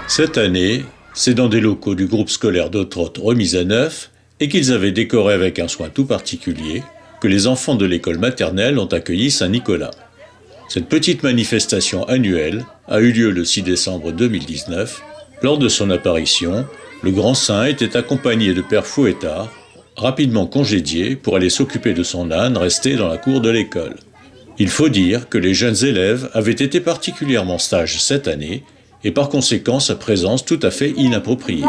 Cette année, c'est dans des locaux du groupe scolaire d'Ottrott remis à neuf et qu'ils avaient décoré avec un soin tout particulier que les enfants de l'école maternelle ont accueilli Saint-Nicolas. Cette petite manifestation annuelle a eu lieu le 6 décembre 2019. Lors de son apparition, le grand saint était accompagné de Père Fouettard, rapidement congédié pour aller s'occuper de son âne resté dans la cour de l'école. Il faut dire que les jeunes élèves avaient été particulièrement sages cette année et par conséquent sa présence tout à fait inappropriée.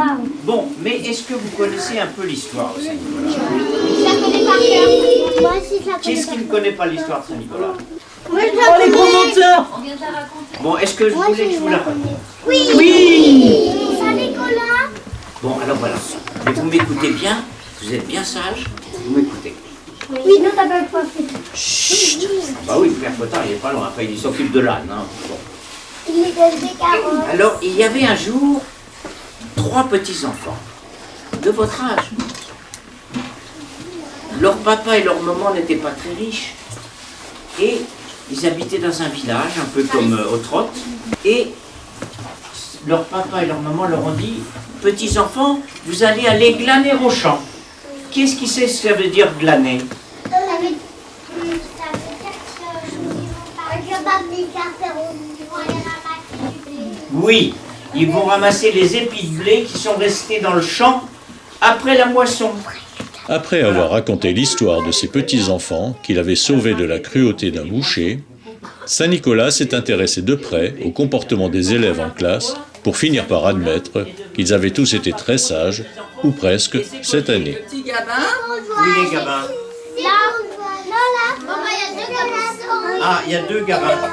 Bon, mais est-ce que vous connaissez un peu l'histoire de Saint-Nicolas? Je la connais par cœur. Moi aussi, je la connais. Qui ne connaît pas l'histoire de Saint-Nicolas? Moi, je la connais. Les gros menteurs. Bon, est-ce que vous voulez que je vous la raconte? Oui. Saint-Nicolas. Bon, alors voilà. Mais vous m'écoutez bien, vous êtes bien sage, vous m'écoutez. Oui, non, t'as pas le point fait. Chut. Bah oui, Père Fouettard, il n'est pas loin, enfin il s'occupe de l'âne. Hein. Bon. Il est donne des carottes. Alors, il y avait un jour 3 petits-enfants de votre âge. Leur papa et leur maman n'étaient pas très riches. Et ils habitaient dans un village, un peu comme Ottrott. Et leur papa et leur maman leur ont dit, petits-enfants, vous allez aller glaner au champ. Qu'est-ce qui sait ce que ça veut dire glaner? Ça veut dire que Oui, ils vont ramasser les épis de blé qui sont restés dans le champ après la moisson. Après avoir raconté l'histoire de ses petits-enfants qu'il avait sauvés de la cruauté d'un boucher, Saint-Nicolas s'est intéressé de près au comportement des élèves en classe pour finir par admettre qu'ils avaient tous été très sages, ou presque, cette année. Oui, les gabins. Là, non, là. Maman, il y a 2 gabins. Ah, il y a 2 gabins.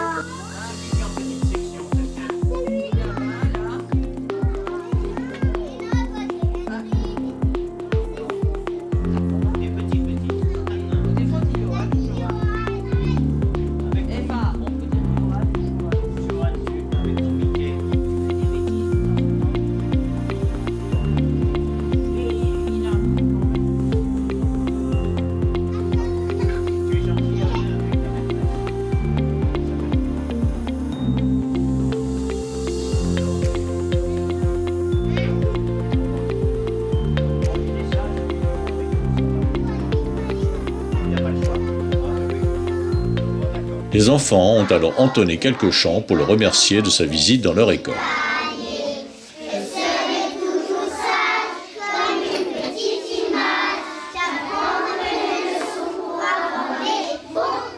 Les enfants ont alors entonné quelques chants pour le remercier de sa visite dans leur école.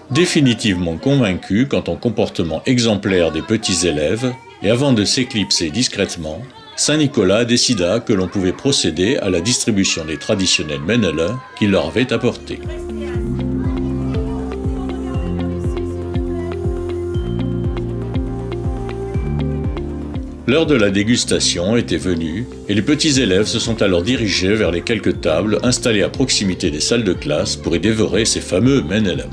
Définitivement convaincu quant au comportement exemplaire des petits élèves, et avant de s'éclipser discrètement, Saint-Nicolas décida que l'on pouvait procéder à la distribution des traditionnels ménelins qu'il leur avait apportés. L'heure de la dégustation était venue et les petits élèves se sont alors dirigés vers les quelques tables installées à proximité des salles de classe pour y dévorer ces fameux ménelins.